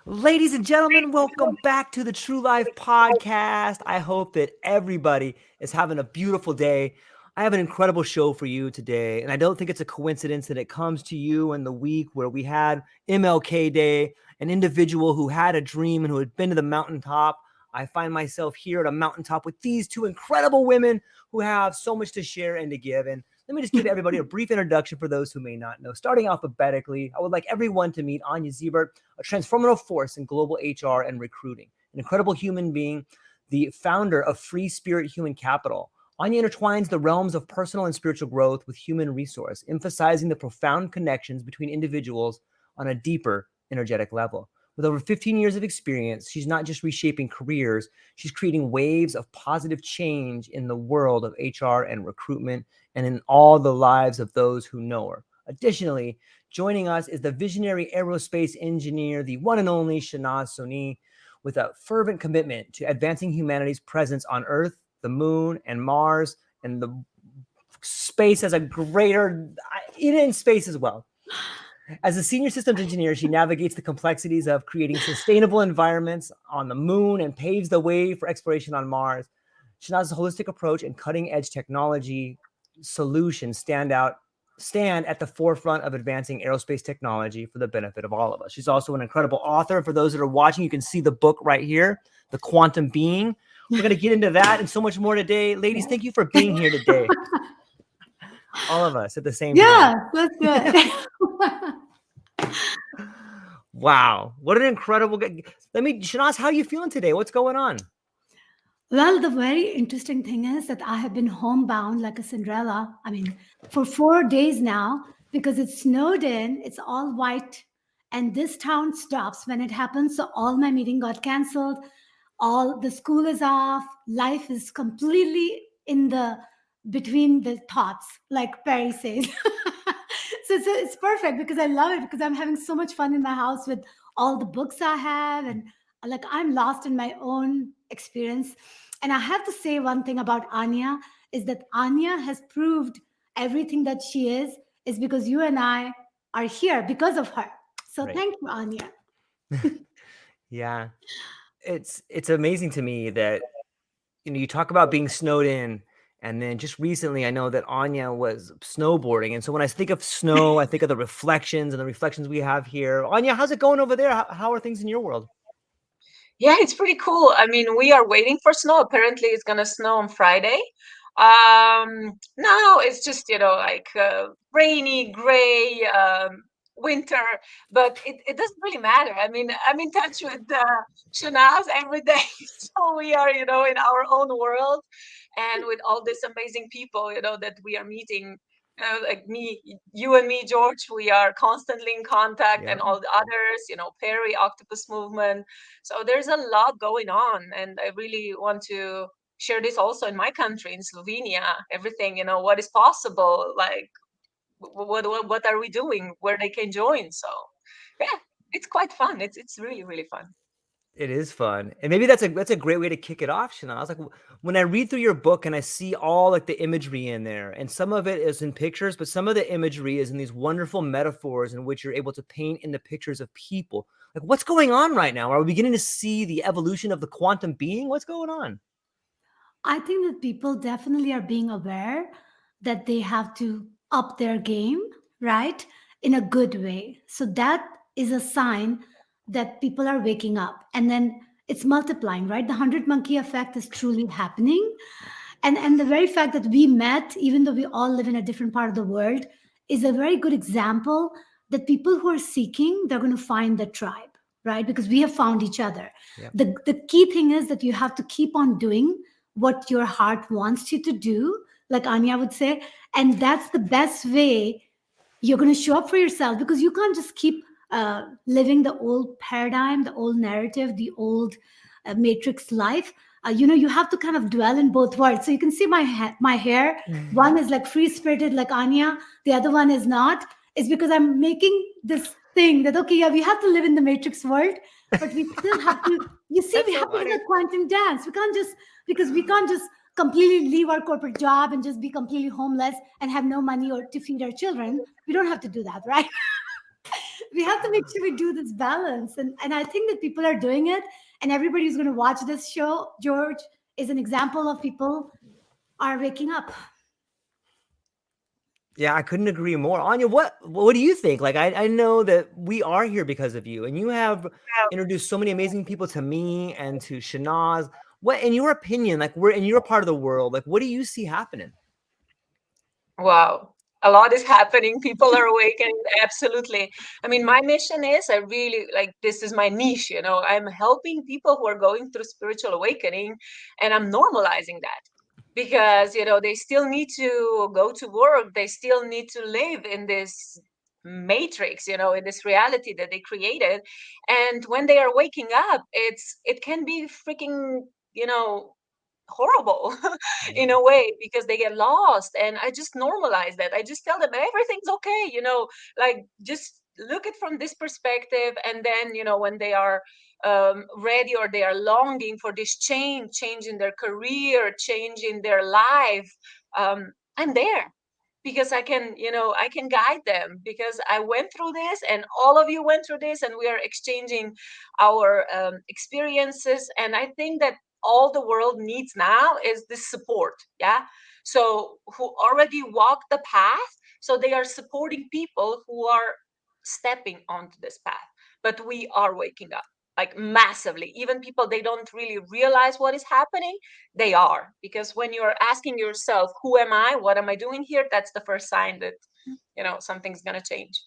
Ladies and gentlemen, welcome back to the True Life Podcast. I hope that everybody is having a beautiful day. I have an incredible show for you today, and I don't think it's a coincidence that it comes to you in the week where we had MLK Day, an individual who had a dream and who had been to the mountaintop. I find myself here at a mountaintop with these two incredible women who have so much to share and to give. And let me just give everybody a brief introduction for those who may not know. Starting alphabetically, I would like everyone to meet Anja Zibert, a transformative force in global HR and recruiting, an incredible human being, the founder of Free Spirit Human Capital. Anja intertwines the realms of personal and spiritual growth with human resource, emphasizing the profound connections between individuals on a deeper energetic level. With over 15 years of experience, she's not just reshaping careers, she's creating waves of positive change in the world of HR and recruitment and in all the lives of those who know her. Additionally, joining us is the visionary aerospace engineer, the one and only Shehnaz Soni, with a fervent commitment to advancing humanity's presence on Earth, the Moon, and Mars, and the space as a greater, in space as well. As a senior systems engineer, she navigates the complexities of creating sustainable environments on the Moon and paves the way for exploration on Mars. Shehnaz's holistic approach and cutting-edge technology solutions stand at the forefront of advancing aerospace technology for the benefit of all of us. She's also an incredible author. For those that are watching, you can see the book right here, The Quantum Being. We're going to get into that and so much more today. Ladies, thank you for being here today. All of us at the same time. Yeah, that's good. Wow, what an incredible. Shehnaz, how are you feeling today? What's going on? Well, the very interesting thing is that I have been homebound like a Cinderella. I mean, for 4 days now because it snowed in, it's all white, and this town stops when it happens. So all my meeting got canceled. All the school is off. Life is completely in the between the thoughts, like Perry says. So it's perfect because I love it because I'm having so much fun in my house with all the books I have and like I'm lost in my own experience. And I have to say one thing about Anya is that Anya has proved everything that she is because you and I are here because of her. So Right. thank you, Anya. Yeah. It's amazing to me that you talk about being snowed in, and then just recently I know that Anya was snowboarding. And so when I think of snow, I think of the reflections we have here. Anya, how's it going over there? How are things in your world? Yeah, it's pretty cool. I mean, we are waiting for snow. Apparently, it's gonna snow on Friday. No, it's just, like rainy, gray, winter, but it doesn't really matter. I mean, I'm in touch with Shehnaz every day, so we are, in our own world, and with all these amazing people, that we are meeting. Like me, you and me, George, we are constantly in contact, and Yep. all the others, Perry, Octopus Movement. So there's a lot going on, and I really want to share this also in my country, in Slovenia. Everything, what is possible, like what are we doing, where they can join. So yeah, it's quite fun. It's really, really fun. It is fun. And maybe that's a great way to kick it off, Shehnaz. Like when I read through your book and I see all like the imagery in there, and some of it is in pictures, but some of the imagery is in these wonderful metaphors in which you're able to paint in the pictures of people. Like what's going on right now? Are we beginning to see the evolution of the quantum being? What's going on? I think that people definitely are being aware that they have to up their game, right? In a good way. So that is a sign that people are waking up. And then it's multiplying, right? The 100 monkey effect is truly happening. And the very fact that we met, even though we all live in a different part of the world, is a very good example that people who are seeking, they're going to find the tribe, right? Because we have found each other. Yep. The key thing is that you have to keep on doing what your heart wants you to do, like Anya would say. And that's the best way you're going to show up for yourself, because you can't just keep living the old paradigm, the old narrative, the old matrix life. You have to kind of dwell in both worlds. So you can see my hair. One is like free spirited, like Anya. The other one is not. It's because I'm making this thing that, okay, yeah, we have to live in the matrix world, but we still have to, you see, That's we so have to do funny. the quantum dance. We can't just completely leave our corporate job and just be completely homeless and have no money or to feed our children. We don't have to do that, right? We have to make sure we do this balance. And I think that people are doing it. And everybody who's going to watch this show, George, is an example of people are waking up. Yeah, I couldn't agree more. Anja, what do you think? Like, I know that we are here because of you, and you have introduced so many amazing people to me and to Shehnaz. What, in your opinion, like we're in your part of the world, like what do you see happening? Wow. A lot is happening. People are awakening. Absolutely. I mean, my mission is I really like this is my niche, you know. I'm helping people who are going through spiritual awakening, and I'm normalizing that because, you know, they still need to go to work. They still need to live in this matrix, you know, in this reality that they created. And when they are waking up, it can be freaking, you know, horrible in a way because they get lost, and I just normalize that. I just tell them everything's okay, you know, like just look at from this perspective. And then, you know, when they are ready or they are longing for this change in their career, change in their life, I'm there because I can, you know, I can guide them because I went through this and all of you went through this, and we are exchanging our experiences. And I think that all the world needs now is this support. Yeah. So who already walked the path, so they are supporting people who are stepping onto this path. But we are waking up like massively. Even people, they don't really realize what is happening. They are, because when you're asking yourself, who am I, what am I doing here, that's the first sign that, you know, something's going to change.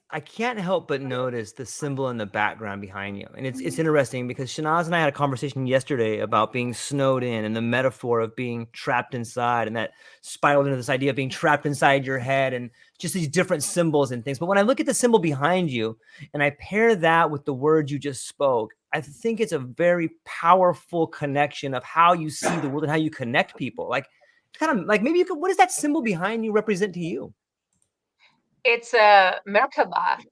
I can't help but notice the symbol in the background behind you. And it's interesting because Shehnaz and I had a conversation yesterday about being snowed in and the metaphor of being trapped inside, and that spiraled into this idea of being trapped inside your head and just these different symbols and things. But when I look at the symbol behind you and I pair that with the words you just spoke, I think it's a very powerful connection of how you see the world and how you connect people. Like, kind of like maybe you could, what does that symbol behind you represent to you? It's a Merkaba.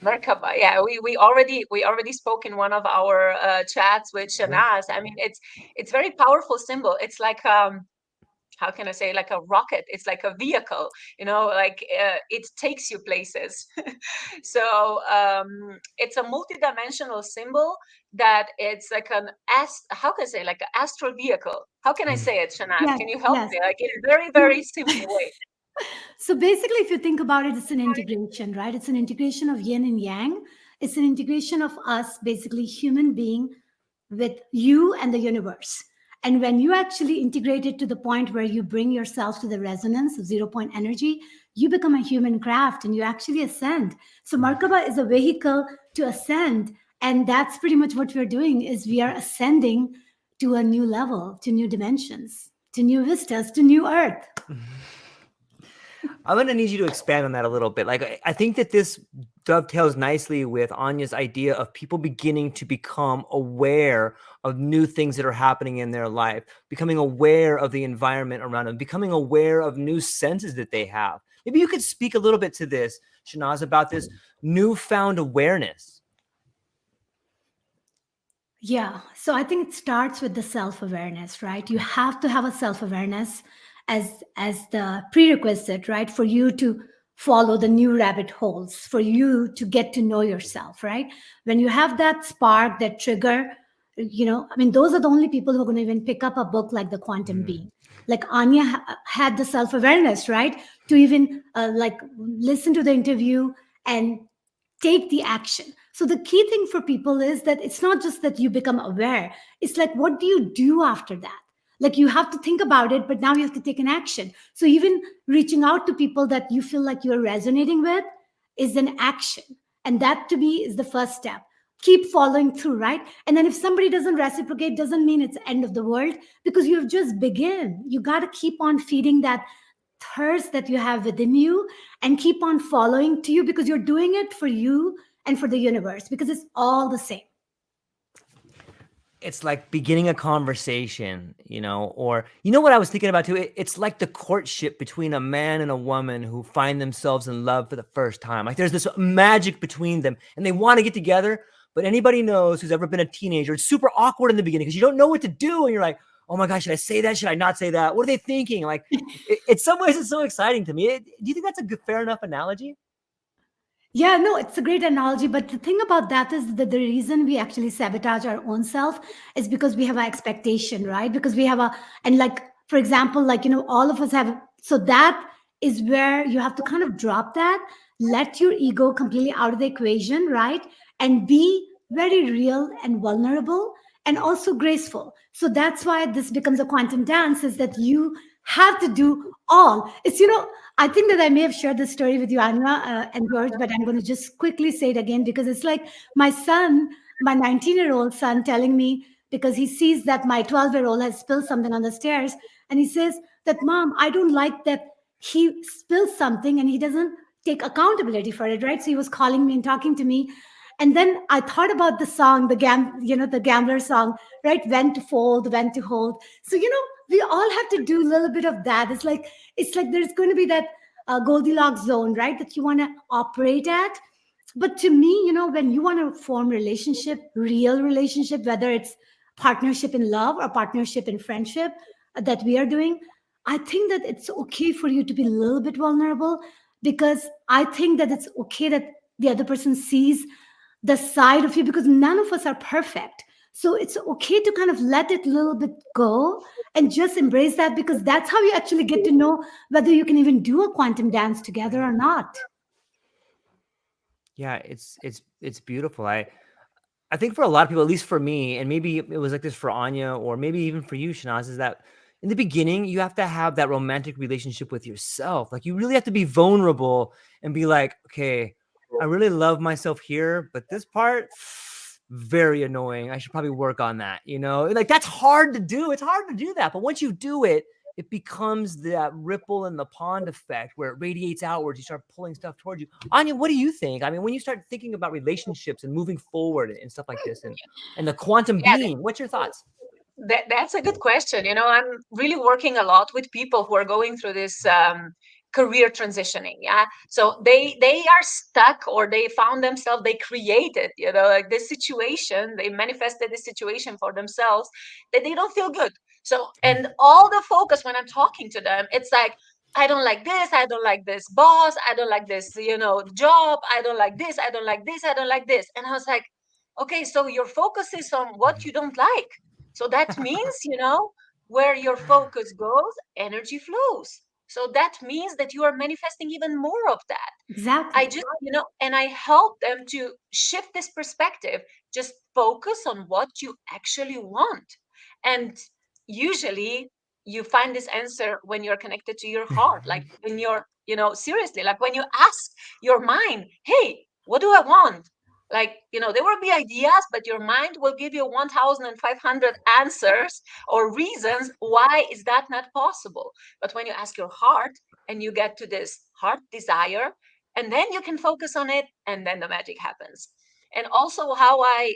Merkaba. Yeah, we already spoke in one of our chats with Shehnaz. I mean, it's very powerful symbol. It's like how can I say, like a rocket. It's like a vehicle, you know, like it takes you places. So it's a multidimensional symbol that it's like how can I say, like an astral vehicle. How can I say it, Shehnaz? Yes, Can you help yes. me? Like in a very, very simple way. So basically, if you think about it, it's an integration, right? It's an integration of yin and yang. It's an integration of us, basically, human being with you and the universe. And when you actually integrate it to the point where you bring yourself to the resonance of 0 point energy, you become a human craft and you actually ascend. So Merkaba is a vehicle to ascend. And that's pretty much what we're doing is we are ascending to a new level, to new dimensions, to new vistas, to new earth. I'm going to need you to expand on that a little bit. Like, I think that this dovetails nicely with Anja's idea of people beginning to become aware of new things that are happening in their life, becoming aware of the environment around them, becoming aware of new senses that they have. Maybe you could speak a little bit to this, Shehnaz, about this newfound awareness. Yeah. So I think it starts with the self-awareness, right? You have to have a self-awareness as the prerequisite, right? For you to follow the new rabbit holes, for you to get to know yourself, right? When you have that spark, that trigger, you know, I mean, those are the only people who are going to even pick up a book like The Quantum Being. Like Anja had the self-awareness, right? To even like listen to the interview and take the action. So the key thing for people is that it's not just that you become aware. It's like, what do you do after that? Like you have to think about it, but now you have to take an action. So even reaching out to people that you feel like you're resonating with is an action. And that to me is the first step. Keep following through, right? And then if somebody doesn't reciprocate, doesn't mean it's end of the world because you've just begun. You got to keep on feeding that thirst that you have within you and keep on following to you because you're doing it for you and for the universe because it's all the same. It's like beginning a conversation, you know, or, you know what I was thinking about too? It's like the courtship between a man and a woman who find themselves in love for the first time. Like there's this magic between them and they want to get together. But anybody knows who's ever been a teenager, it's super awkward in the beginning because you don't know what to do. And you're like, oh my gosh, should I say that? Should I not say that? What are they thinking? Like in some ways, it's so exciting to me. Do you think that's a good, fair enough analogy? Yeah, no, it's a great analogy. But the thing about that is that the reason we actually sabotage our own self is because we have an expectation, right? Because we have and like, for example, like, all of us have, so that is where you have to kind of drop that, let your ego completely out of the equation, right? And be very real and vulnerable and also graceful. So that's why this becomes a quantum dance is that you have to do all. It's, I think that I may have shared this story with you, Anya and George, but I'm going to just quickly say it again because it's like my son, my 19-year-old son, telling me because he sees that my 12-year-old has spilled something on the stairs. And he says that, Mom, I don't like that he spills something and he doesn't take accountability for it, right? So he was calling me and talking to me. And then I thought about the song, the gambler song, right? When to fold, when to hold. So, we all have to do a little bit of that. It's like there's going to be that Goldilocks zone, right? That you want to operate at. But to me, when you want to form relationship, real relationship, whether it's partnership in love or partnership in friendship that we are doing, I think that it's okay for you to be a little bit vulnerable because I think that it's okay that the other person sees the side of you because none of us are perfect. So it's okay to kind of let it a little bit go and just embrace that because that's how you actually get to know whether you can even do a quantum dance together or not. Yeah, it's beautiful. I think for a lot of people, at least for me, and maybe it was like this for Anya, or maybe even for you, Shanaz, is that in the beginning, you have to have that romantic relationship with yourself. Like you really have to be vulnerable and be like, okay, I really love myself here, but this part, very annoying. I should probably work on that. Like that's hard to do. It's hard to do that. But once you do it, it becomes that ripple in the pond effect where it radiates outwards. You start pulling stuff towards you. Anya, what do you think? I mean, when you start thinking about relationships and moving forward and stuff like this and the quantum Yeah, being, what's your thoughts? that's a good question. I'm really working a lot with people who are going through this career transitioning. Yeah, so they are stuck, or they found themselves. They created, like this situation. They manifested this situation for themselves that they don't feel good. So, and all the focus when I'm talking to them, it's like, I don't like this. I don't like this boss. I don't like this, job. I don't like this. I don't like this. I don't like this. And I was like, okay, so your focus is on what you don't like. So that means, where your focus goes, energy flows. So that means that you are manifesting even more of that. I Exactly. just, and I help them to shift this perspective. Just focus on what you actually want. And usually you find this answer when you're connected to your heart, like when you're, seriously, like when you ask your mind, hey, what do I want? Like, there will be ideas, but your mind will give you 1,500 answers or reasons why is that not possible. But when you ask your heart and you get to this heart desire, and then you can focus on it, and then the magic happens. And also how I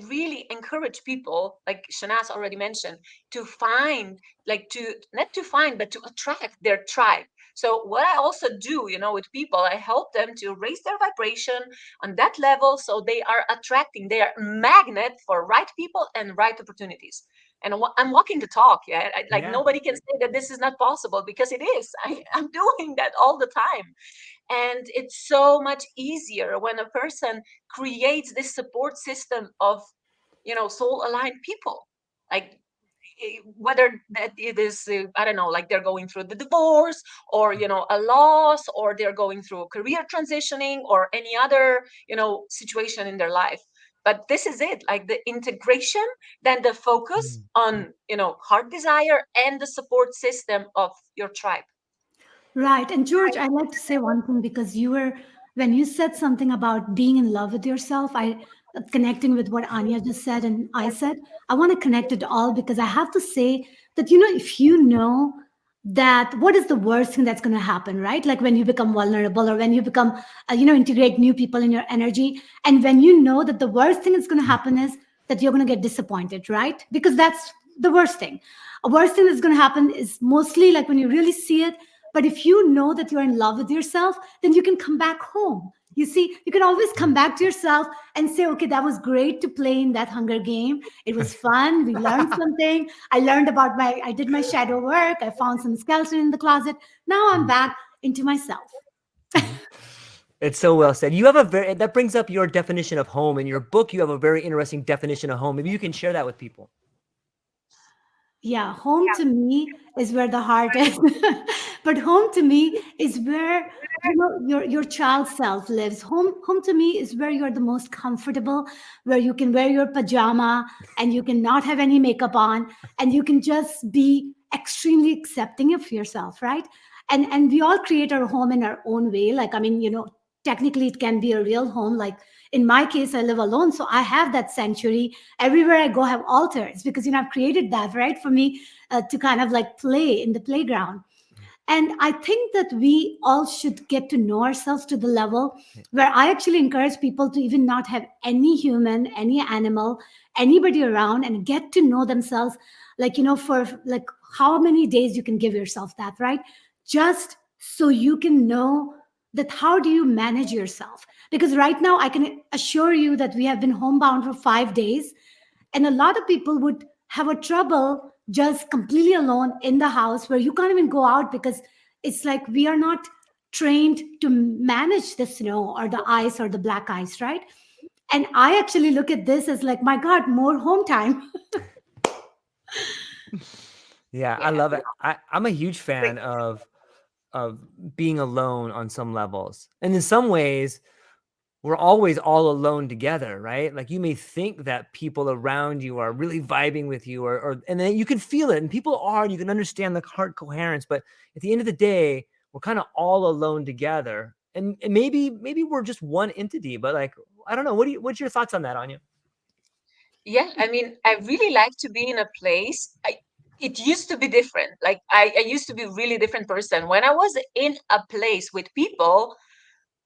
really encourage people, like Shehnaz already mentioned, to find, like to not to find, but to attract their tribe. So what I also do, with people, I help them to raise their vibration on that level, so they are attracting, they are magnet for right people and right opportunities. And I'm walking the talk, yeah. Like Yeah. nobody can say that this is not possible because it is. I'm doing that all the time. And it's so much easier when a person creates this support system of, soul aligned people. Like whether that it is, I don't know, like they're going through the divorce, or a loss, or they're going through a career transitioning, or any other situation in their life. But this is it, like the integration, then the focus on heart desire and the support system of your tribe. Right. And George, I'd like to say one thing because when you said something about being in love with yourself, connecting with what Anya just said and I said, I want to connect it all because I have to say that, if you know that what is the worst thing that's going to happen, right? Like when you become vulnerable or when you become, integrate new people in your energy. And when you know that the worst thing that's going to happen is that you're going to get disappointed, right? Because that's the worst thing. A worst thing that's going to happen is mostly like when you really see it, but if you know that you're in love with yourself, then you can come back home. You see, you can always come back to yourself and say, okay, that was great to play in that Hunger Game. It was fun. We learned something. I did my shadow work. I found some skeleton in the closet. Now I'm back into myself. It's so well said. You have that brings up your definition of home. In your book, you have a very interesting definition of home. Maybe you can share that with people. Yeah, home to me is where the heart is. But home to me is where your child self lives. Home to me is where you're the most comfortable, where you can wear your pajama and you can not have any makeup on and you can just be extremely accepting of yourself, right? And we all create our home in our own way. Like, I mean, technically it can be a real home. Like in my case, I live alone, so I have that sanctuary. Everywhere I go, I have altars because I've created that, right, for me to kind of like play in the playground. And I think that we all should get to know ourselves to the level where I actually encourage people to even not have any human, any animal, anybody around and get to know themselves, like, for like how many days you can give yourself that, right? Just so you can know that how do you manage yourself? Because right now, I can assure you that we have been homebound for 5 days, and a lot of people would have a trouble just completely alone in the house where you can't even go out because it's like we are not trained to manage the snow or the ice or the black ice, right? And I actually look at this as like, my God, more home time. Yeah, I Yeah. love it. I'm a huge fan of being alone on some levels. And in some ways, we're always all alone together, right? Like you may think that people around you are really vibing with you or and then you can feel it and people are, and you can understand the heart coherence, but at the end of the day, we're kind of all alone together. And maybe we're just one entity, but like I don't know. What's your thoughts on that, Anya? Yeah, I mean, I really like to be in a place. It used to be different. Like I used to be a really different person. When I was in a place with people,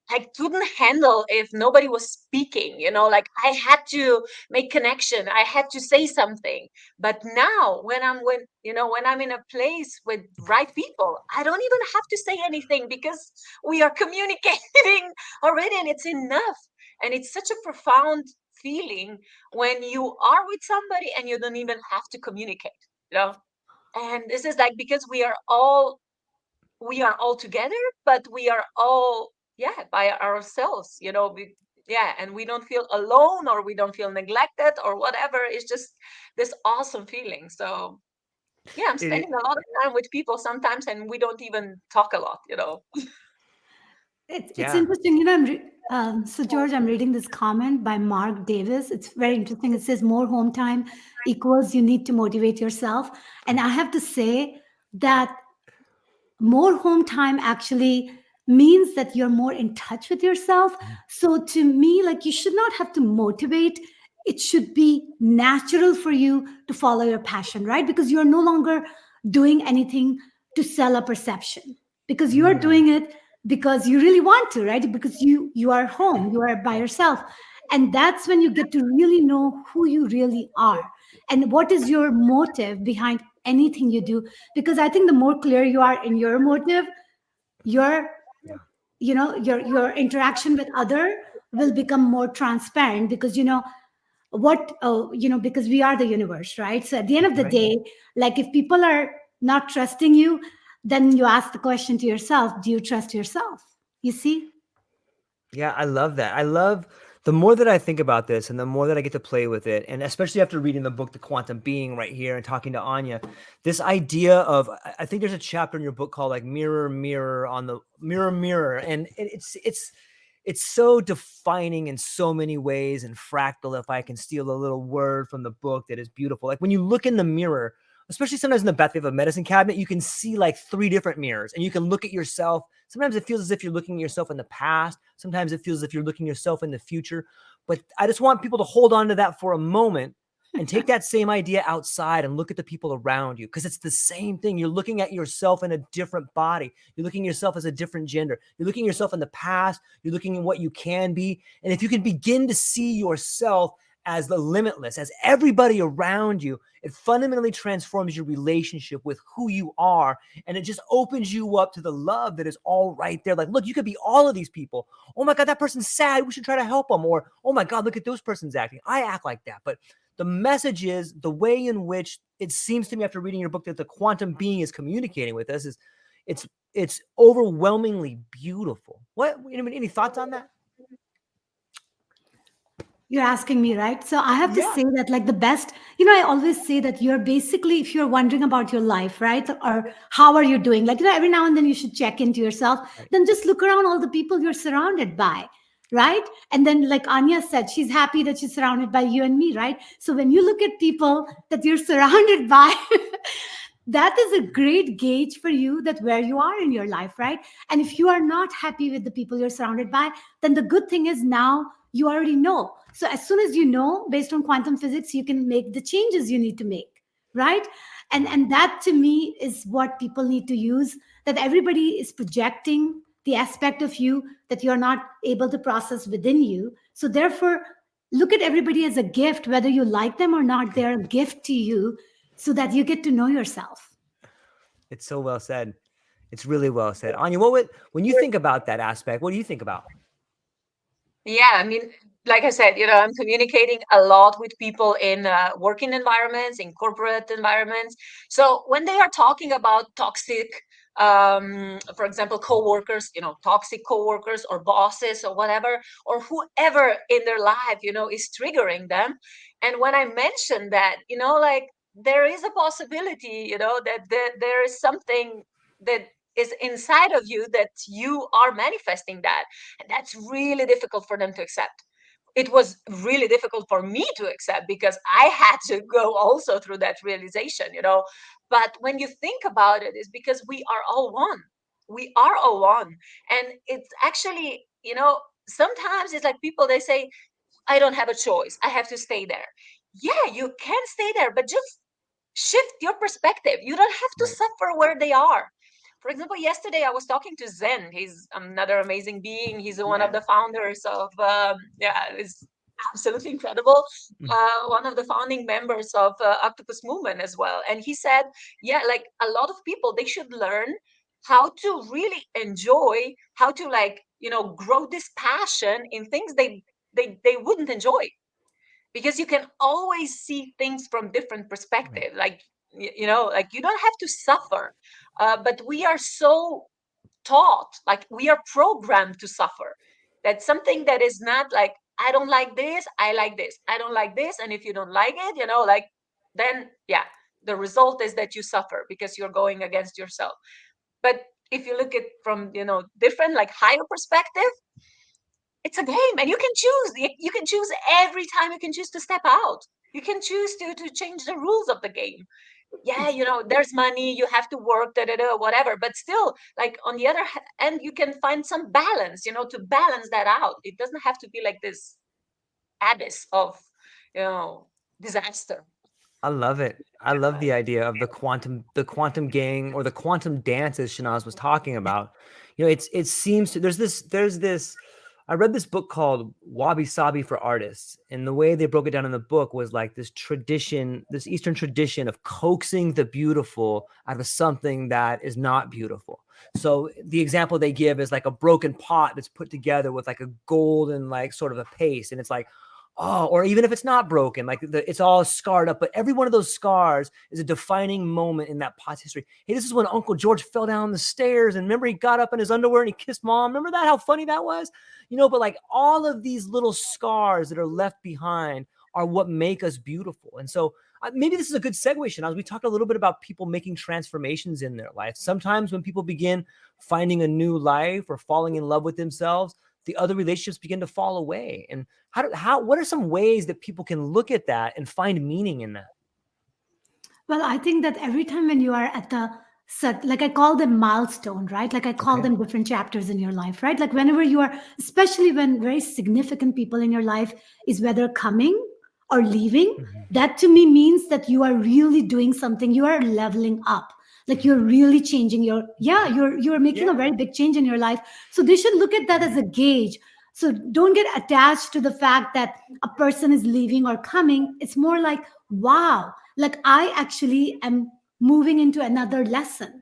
I couldn't handle if nobody was speaking, like I had to make connection. I had to say something. But now when I'm in a place with right people, I don't even have to say anything because we are communicating already and it's enough. And it's such a profound feeling when you are with somebody and you don't even have to communicate, you know? And this is like because we are all together, but we are all, yeah, by ourselves, yeah, and we don't feel alone or we don't feel neglected or whatever. It's just this awesome feeling. So yeah, I'm It, spending a lot of time with people sometimes and we don't even talk a lot. It's yeah. interesting, so George, I'm reading this comment by Mark Davis. It's very interesting. It says more home time equals you need to motivate yourself. And I have to say that more home time actually means that you're more in touch with yourself. So to me, like you should not have to motivate. It should be natural for you to follow your passion, right? Because you're no longer doing anything to sell a perception, because you're doing it because you really want to, right? Because you are home, you are by yourself. And that's when you get to really know who you really are and what is your motive behind anything you do. Because I think the more clear you are in your motive, your Yeah. your interaction with other will become more transparent, because because we are the universe, right? So at the end of the Right. day, like if people are not trusting you, then you ask the question to yourself, do you trust yourself? You see? Yeah, I love that. I love the more that I think about this and the more that I get to play with it, and especially after reading the book, The Quantum Being, right here and talking to Anya, this idea of I think there's a chapter in your book called like Mirror, Mirror on the Mirror, Mirror. And it's so defining in so many ways, and fractal, if I can steal a little word from the book that is beautiful. Like when you look in the mirror, especially sometimes in the bathroom of a medicine cabinet, you can see like 3 different mirrors and you can look at yourself. Sometimes it feels as if you're looking at yourself in the past. Sometimes it feels as if you're looking at yourself in the future. But I just want people to hold on to that for a moment and take that same idea outside and look at the people around you, because it's the same thing. You're looking at yourself in a different body. You're looking at yourself as a different gender. You're looking at yourself in the past. You're looking at what you can be. And if you can begin to see yourself as the limitless, as everybody around you, it fundamentally transforms your relationship with who you are. And it just opens you up to the love that is all right there. Like, look, you could be all of these people. Oh my God, that person's sad. We should try to help them. Or, oh my God, look at those persons acting. I act like that. But the message is the way in which it seems to me after reading your book that the quantum being is communicating with us is it's overwhelmingly beautiful. What, any thoughts on that? You're asking me, right? So I have to Yeah. say that, like, the best, I always say that you're basically, if you're wondering about your life, right? Or how are you doing? Like, every now and then you should check into yourself. Right. Then just look around all the people you're surrounded by, right? And then, like Anya said, she's happy that she's surrounded by you and me, right? So when you look at people that you're surrounded by, that is a great gauge for you that where you are in your life, right? And if you are not happy with the people you're surrounded by, then the good thing is now you already know. So as soon as you know, based on quantum physics, you can make the changes you need to make, right? And that to me is what people need to use, that everybody is projecting the aspect of you that you're not able to process within you. So therefore, look at everybody as a gift, whether you like them or not, they're a gift to you so that you get to know yourself. It's so well said. It's really well said. Anya, when you think about that aspect, what do you think about? Yeah, I mean, like I said, I'm communicating a lot with people in working environments, in corporate environments. So when they are talking about toxic, for example, coworkers, toxic coworkers or bosses or whatever, or whoever in their life, is triggering them. And when I mentioned that, like there is a possibility, that there is something that is inside of you that you are manifesting that. And that's really difficult for them to accept. It was really difficult for me to accept because I had to go also through that realization, But when you think about it, it's because we are all one. We are all one. And it's actually, sometimes it's like people, they say, I don't have a choice. I have to stay there. Yeah, you can stay there, but just shift your perspective. You don't have to Right. suffer where they are. For example, yesterday I was talking to Zen. He's another amazing being. He's one of the founders of, it's absolutely incredible. One of the founding members of Octopus Movement as well. And he said, yeah, like a lot of people, they should learn how to really enjoy, how to grow this passion in things they wouldn't enjoy, because you can always see things from different perspective. Like like you don't have to suffer, but we are so taught, like we are programmed to suffer. That's something that is not like, I don't like this, I like this, I don't like this. And if you don't like it, then yeah, the result is that you suffer because you're going against yourself. But if you look at from different, like higher perspective, it's a game, and you can choose. You can choose every time. You can choose to step out. You can choose to change the rules of the game. Yeah, there's money, you have to work, whatever. But still, like on the other end, you can find some balance, to balance that out. It doesn't have to be like this abyss of, disaster. I love it. I love the idea of the quantum gang, or the quantum dance, as Shehnaz was talking about. It seems to, there's this, I read this book called Wabi Sabi for Artists, and the way they broke it down in the book was like this tradition, this Eastern tradition of coaxing the beautiful out of something that is not beautiful. So the example they give is like a broken pot that's put together with like a golden, like sort of a paste, and it's like, oh, or even if it's not broken, like it's all scarred up, but every one of those scars is a defining moment in that pot's history. Hey, this is when Uncle George fell down the stairs, and remember he got up in his underwear and he kissed mom. Remember that? How funny that was? But like all of these little scars that are left behind are what make us beautiful. And so maybe this is a good segue, Shehnaz. We talked a little bit about people making transformations in their life. Sometimes when people begin finding a new life or falling in love with themselves, the other relationships begin to fall away. And what are some ways that people can look at that and find meaning in that? Well, I think that every time when you are at the like I call them milestone, right? Like I call them different chapters in your life, right? Like whenever you are, especially when very significant people in your life is whether coming or leaving, that to me means that you are really doing something. You are leveling up. Like you're really changing you're making a very big change in your life. So they should look at that as a gauge. So don't get attached to the fact that a person is leaving or coming. It's more like, wow, like I actually am moving into another lesson.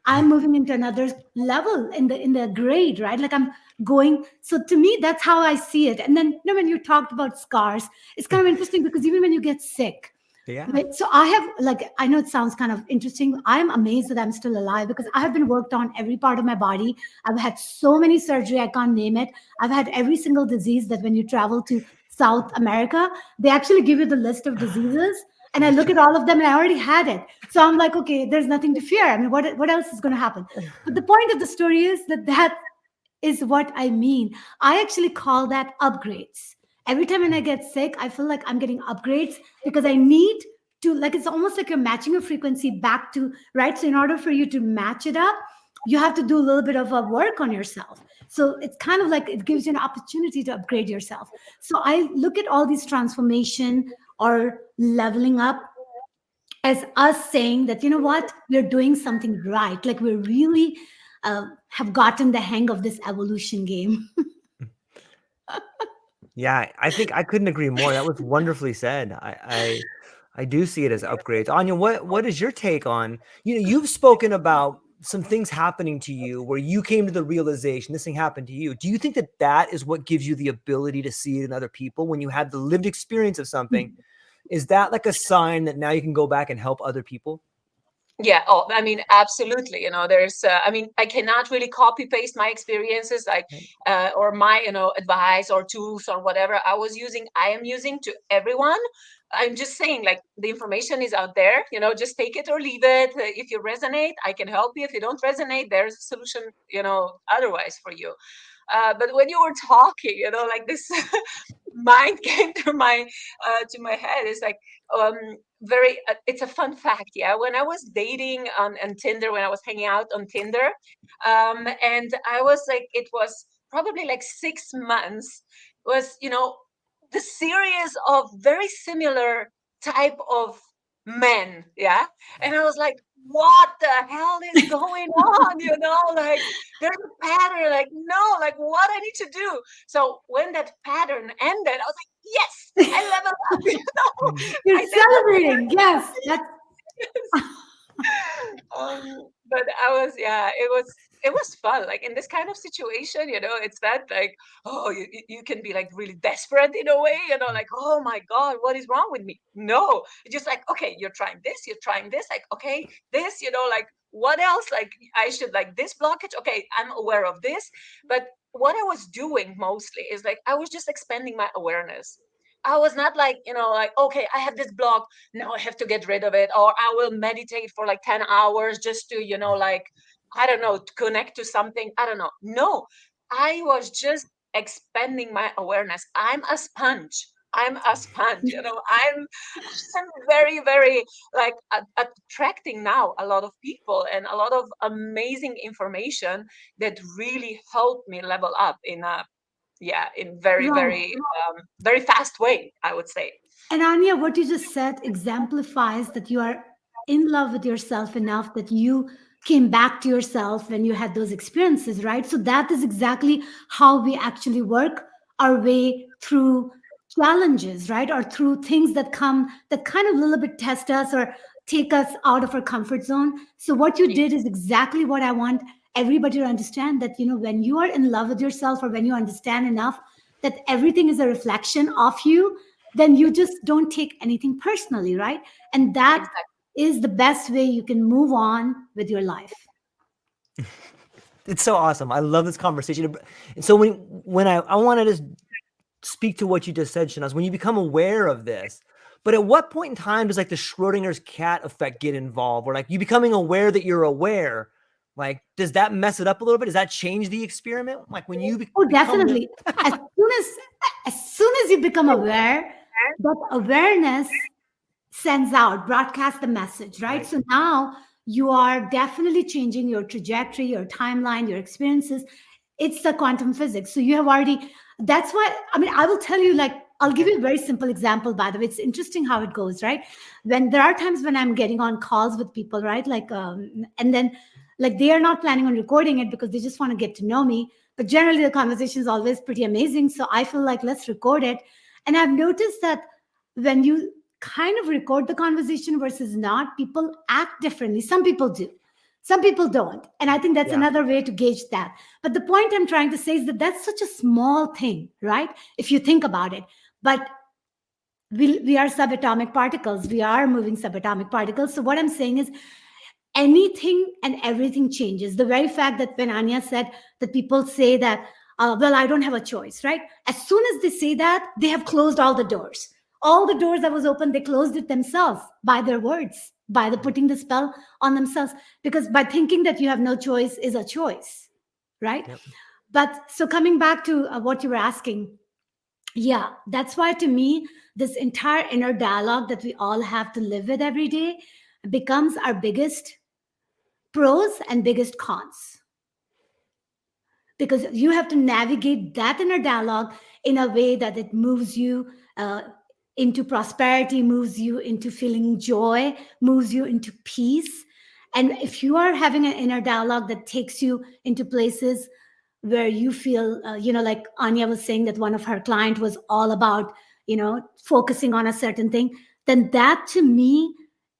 I'm moving into another level in the grade, right? Like I'm going. So to me, that's how I see it. And then when you talked about scars, it's kind of interesting because even when you get sick, Yeah. Right. So I have, like, I know it sounds kind of interesting. I'm amazed that I'm still alive because I have been worked on every part of my body. I've had so many surgery, I can't name it. I've had every single disease that when you travel to South America, they actually give you the list of diseases. And I look at all of them and I already had it. So I'm like, okay, there's nothing to fear. I mean, what else is going to happen? But the point of the story is that is what I mean. I actually call that upgrades. Every time when I get sick, I feel like I'm getting upgrades because I need to, like, it's almost like you're matching your frequency back to, right? So in order for you to match it up, you have to do a little bit of a work on yourself. So it's kind of like it gives you an opportunity to upgrade yourself. So I look at all these transformation or leveling up as us saying that, you know what, we're doing something right. Like we're really have gotten the hang of this evolution game. Yeah, I think I couldn't agree more. That was wonderfully said. I do see it as upgrades. Anya, what is your take on, you've spoken about some things happening to you where you came to the realization this thing happened to you. Do you think that that is what gives you the ability to see it in other people when you had the lived experience of something? Is that like a sign that now you can go back and help other people? Yeah. Oh, I mean, absolutely. There's, I mean, I cannot really copy paste my experiences, like, or my, advice or tools or whatever I am using to everyone. I'm just saying, like, the information is out there, just take it or leave it. If you resonate, I can help you. If you don't resonate, there's a solution, otherwise for you. But when you were talking, like this mind came to my head. It's like, very it's a fun fact. Yeah, when I was dating on Tinder, when I was hanging out on Tinder, and I was like, it was probably like 6 months, was, the series of very similar type of men. Yeah. And I was like, what the hell is going on? Like, there's a pattern. Like, no, like, what I need to do. So when that pattern ended, I was like, yes, I leveled up. You're I did the celebrating. Yes, that's but it was fun. Like, in this kind of situation, it's not like, oh, you can be like really desperate in a way, like, oh my God, what is wrong with me? No, it's just like, okay, you're trying this, like, okay, this, like, what else? Like, I should, like, this blockage. Okay, I'm aware of this. But what I was doing mostly is like, I was just expanding my awareness. I was not like, like, okay, I have this block, now I have to get rid of it, or I will meditate for like 10 hours just to, like, I don't know, to connect to something. I don't know. No, I was just expanding my awareness. I'm a sponge. I'm very, very, like, attracting now a lot of people and a lot of amazing information that really helped me level up in very, right. very, very fast way, I would say. And Anya, what you just said exemplifies that you are in love with yourself enough that you came back to yourself when you had those experiences, right? So that is exactly how we actually work our way through challenges, right? Or through things that come that kind of a little bit test us or take us out of our comfort zone. So what you did is exactly what I want everybody to understand, that when you are in love with yourself or when you understand enough that everything is a reflection of you, then you just don't take anything personally, right? And that Exactly. is the best way you can move on with your life. It's so awesome. I love this conversation. And so when I want to just speak to what you just said, Shehnaz, when you become aware of this, but at what point in time does like the Schrodinger's cat effect get involved? Or like you becoming aware that you're aware, like, does that mess it up a little bit? Does that change the experiment? Like when you Oh, become definitely. As soon as you become aware, that awareness sends out, broadcasts the message, right? right. So now you are definitely changing your trajectory, your timeline, your experiences. It's the quantum physics. So you have already, that's why, I mean, I will tell you, like, I'll give you a very simple example, by the way. It's interesting how it goes, right? When there are times when I'm getting on calls with people, right? Like, and then like they are not planning on recording it because they just want to get to know me. But generally the conversation is always pretty amazing. So I feel like let's record it. And I've noticed that when you kind of record the conversation versus not, people act differently. Some people do, some people don't. And I think that's Yeah. another way to gauge that. But the point I'm trying to say is that that's such a small thing, right? If you think about it. But we are subatomic particles. We are moving subatomic particles. So what I'm saying is anything and everything changes. The very fact that when Anya said that people say that, well, I don't have a choice, right? As soon as they say that, they have closed all the doors. All the doors that was open, they closed it themselves by their words, by the putting the spell on themselves. Because by thinking that you have no choice is a choice, right? Yep. But so coming back to what you were asking, yeah, that's why to me, this entire inner dialogue that we all have to live with every day becomes our biggest pros and biggest cons, because you have to navigate that inner dialogue in a way that it moves you into prosperity, moves you into feeling joy, moves you into peace. And if you are having an inner dialogue that takes you into places where you feel, like Anya was saying that one of her client was all about, focusing on a certain thing, then that to me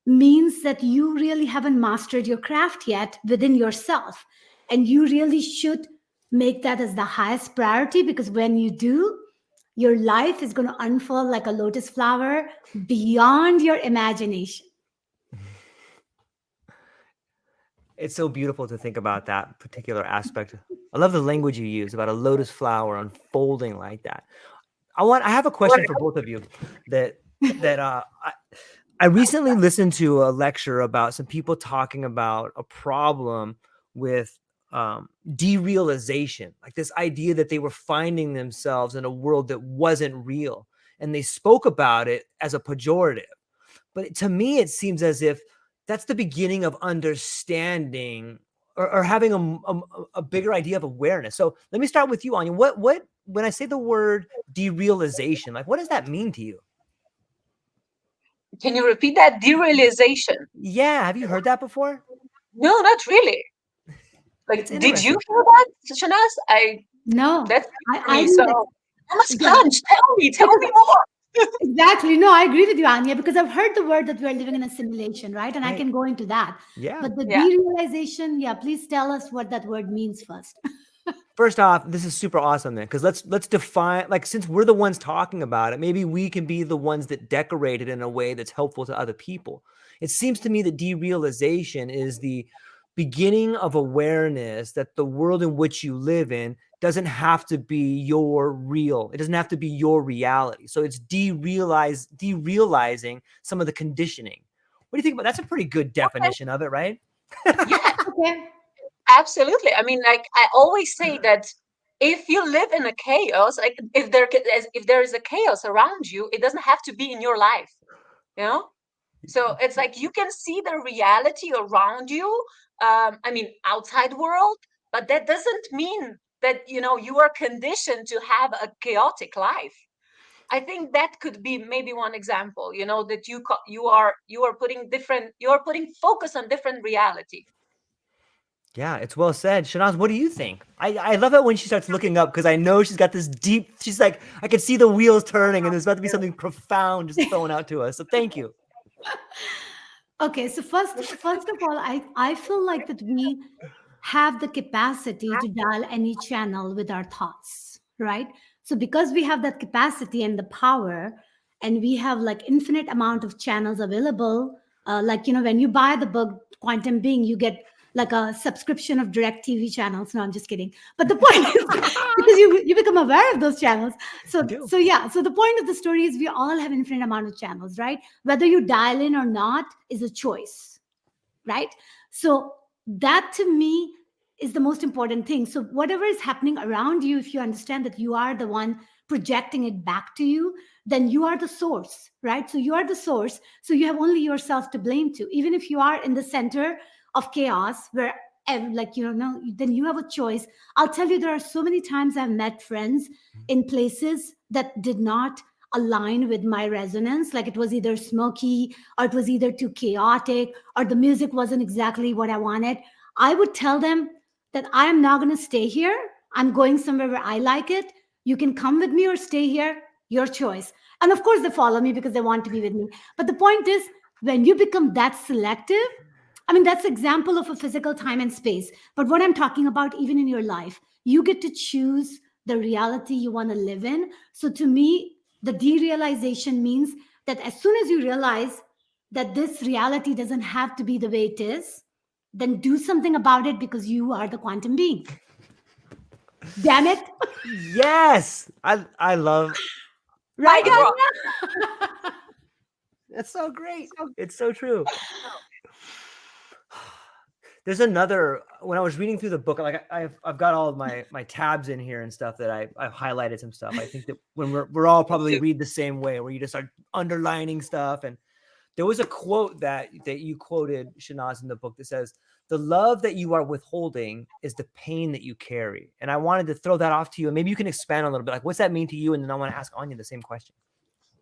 means that you really haven't mastered your craft yet within yourself. And you really should make that as the highest priority, because when you do, your life is going to unfold like a lotus flower beyond your imagination. It's so beautiful to think about that particular aspect. I love the language you use about a lotus flower unfolding like that. I have a question for both of you that I recently listened to a lecture about some people talking about a problem with derealization, like this idea that they were finding themselves in a world that wasn't real, and they spoke about it as a pejorative. But to me, it seems as if that's the beginning of understanding or having a bigger idea of awareness. So let me start with you, Anya. What when I say the word derealization, like what does that mean to you? Can you repeat that? Derealization. Yeah, have you heard that before? No, not really. Like, It's did you interesting. hear that, Shehnaz? No, That's I me. didn't. So I'm a Yeah, sponge. Tell me more. exactly. No, I agree with you, Anya, because I've heard the word that we are living in a simulation, right? And I Right. can go into that. Yeah. But the Yeah. derealization, yeah, please tell us what that word means first. First off, this is super awesome, man, because let's define, like, since we're the ones talking about it, maybe we can be the ones that decorate it in a way that's helpful to other people. It seems to me that derealization is the beginning of awareness that the world in which you live in doesn't have to be your real. It doesn't have to be your reality. So it's derealizing some of the conditioning. What do you think about that's a pretty good Okay. definition of it, right? Yeah, Okay. absolutely. I mean, like I always say that if you live in a chaos, like if there is a chaos around you, it doesn't have to be in your life, you know? So it's like you can see the reality around you, I mean, outside world, but that doesn't mean that, you are conditioned to have a chaotic life. I think that could be maybe one example, that you are putting focus on different reality. Yeah, it's well said. Shanaz, what do you think? I love it when she starts looking up because I know she's got this deep, she's like, I can see the wheels turning and there's about to be something profound just thrown out to us. So thank you. Okay, so first of all, I feel like that we have the capacity to dial any channel with our thoughts, right? So because we have that capacity and the power, and we have like infinite amount of channels available, like when you buy the book Quantum Being, you get like a subscription of direct TV channels. No, I'm just kidding. But the point is because you become aware of those channels. I So do. so yeah. So the point of the story is we all have infinite amount of channels, right? Whether you dial in or not is a choice, right? So that to me is the most important thing. So whatever is happening around you, if you understand that you are the one projecting it back to you, then you are the source, right? So you are the source, so you have only yourself to blame to. Even if you are in the center of chaos where then you have a choice. I'll tell you, there are so many times I've met friends in places that did not align with my resonance, like it was either smoky or it was either too chaotic or the music wasn't exactly what I wanted. I would tell them that I am not going to stay here. I'm going somewhere where I like it. You can come with me or stay here, your choice. And of course, they follow me because they want to be with me. But the point is, when you become that selective, I mean, that's example of a physical time and space. But what I'm talking about, even in your life, you get to choose the reality you want to live in. So to me, The derealization means that as soon as you realize that this reality doesn't have to be the way it is, then do something about it because you are the quantum being. Damn it. Yes. I love Right, Mic drop. Anya? that's so great. It's so true. There's another, when I was reading through the book, like I've got all of my tabs in here and stuff that I've highlighted some stuff. I think that when we're all probably read the same way, where you just start underlining stuff. And there was a quote that you quoted, Shehnaz, in the book that says, "The love that you are withholding is the pain that you carry." And I wanted to throw that off to you, and maybe you can expand a little bit. Like, what's that mean to you? And then I want to ask Anya the same question.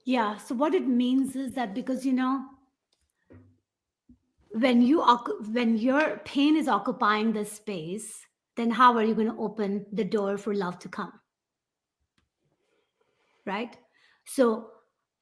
Yeah. So what it means is that because, when your pain is occupying this space, then how are you going to open the door for love to come? Right? So,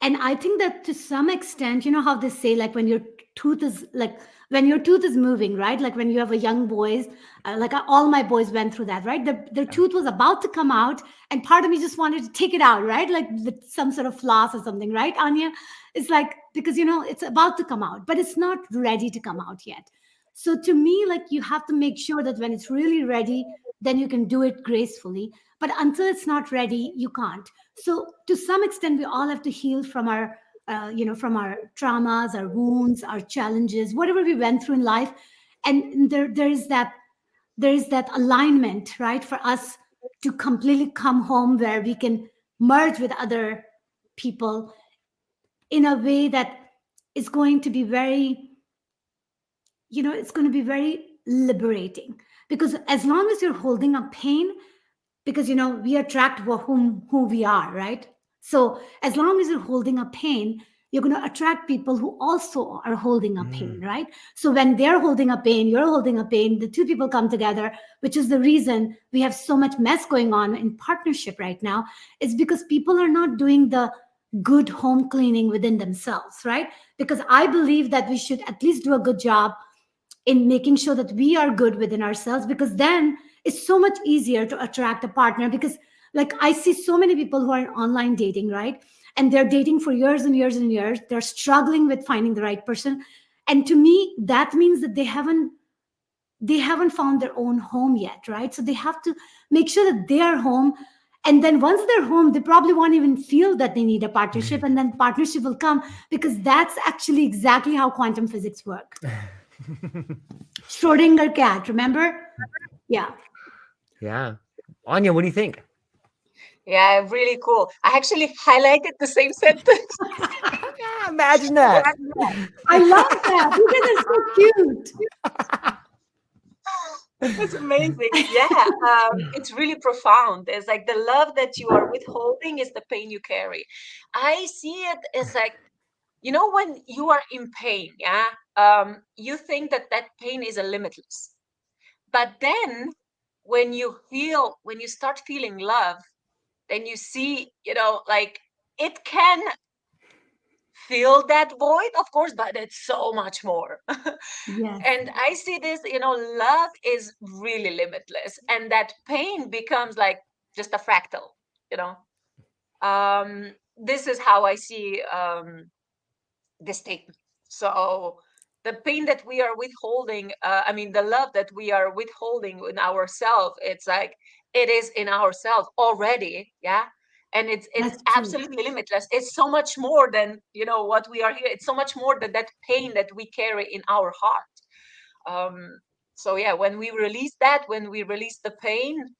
and I think that to some extent, how they say, like when your tooth is moving, right? Like when you have a young boys, all my boys went through that, right? Their tooth was about to come out, and part of me just wanted to take it out, right? Like with some sort of floss or something, right, Anya? It's like, because it's about to come out, but it's not ready to come out yet. So to me, like, you have to make sure that when it's really ready, then you can do it gracefully. But until it's not ready, you can't. So to some extent, we all have to heal from our from our traumas, our wounds, our challenges, whatever we went through in life. And there is that alignment, right, for us to completely come home where we can merge with other people in a way that is going to be very, it's going to be very liberating. Because as long as you're holding up pain, because we attract who we are, right? So as long as you're holding up pain, you're going to attract people who also are holding up pain, right? So when they're holding up pain, you're holding up pain, the two people come together, which is the reason we have so much mess going on in partnership right now, is because people are not doing the good home cleaning within themselves, right? Because I believe that we should at least do a good job in making sure that we are good within ourselves, because then it's so much easier to attract a partner. Because like I see so many people who are online dating, right? And they're dating for years and years and years. They're struggling with finding the right person. And to me, that means that they haven't found their own home yet, right? So they have to make sure that they are home. And then once they're home, they probably won't even feel that they need a partnership. And then partnership will come, because that's actually exactly how quantum physics work. Schrodinger cat, remember? Yeah. Yeah. Anya, what do you think? Yeah, really cool. I actually highlighted the same sentence. Yeah, imagine that. I love that. You guys are so cute. It's amazing. Yeah, it's really profound. It's like the love that you are withholding is the pain you carry. I see it as like, when you are in pain, yeah, you think that pain is a limitless. But then when you start feeling love, then you see, like it can fill that void, of course, but it's so much more. Yes. And I see this, love is really limitless, and that pain becomes like just a fractal, you know. This is how I see this statement. So the pain that we are withholding, the love that we are withholding in ourselves, it's like it is in ourselves already, yeah. And it's absolutely limitless. It's so much more than what we are here. It's so much more than that pain that we carry in our heart. So yeah, when we release the pain,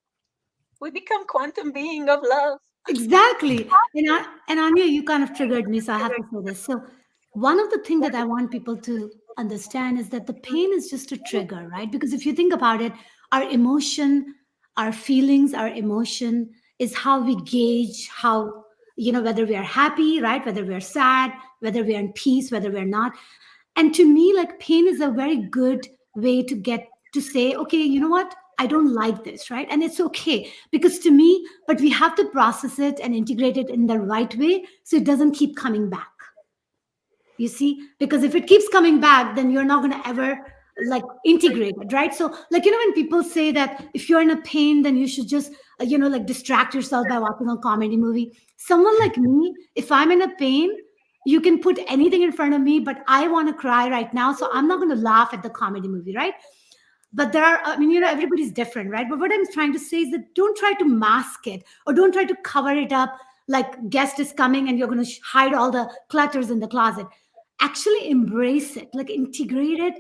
we become quantum being of love. Exactly. And Anya, you kind of triggered me, so I have to say this. So one of the things that I want people to understand is that the pain is just a trigger, right? Because if you think about it, our emotion, our feelings, our emotion is how we gauge how, whether we are happy, right? Whether we are sad, whether we are in peace, whether we're not. And to me, like, pain is a very good way to get to say, okay, you know what? I don't like this, right? And it's okay, because to me, but we have to process it and integrate it in the right way so it doesn't keep coming back. You see, because if it keeps coming back, then you're not going to ever like integrated, right? So like, when people say that if you're in a pain, then you should just like distract yourself by watching a comedy movie. Someone like me, if I'm in a pain, you can put anything in front of me, but I want to cry right now, so I'm not going to laugh at the comedy movie, right? But there are, everybody's different, right? But what I'm trying to say is that don't try to mask it, or don't try to cover it up like guest is coming and you're going to hide all the clutters in the closet. Actually embrace it, like integrate it.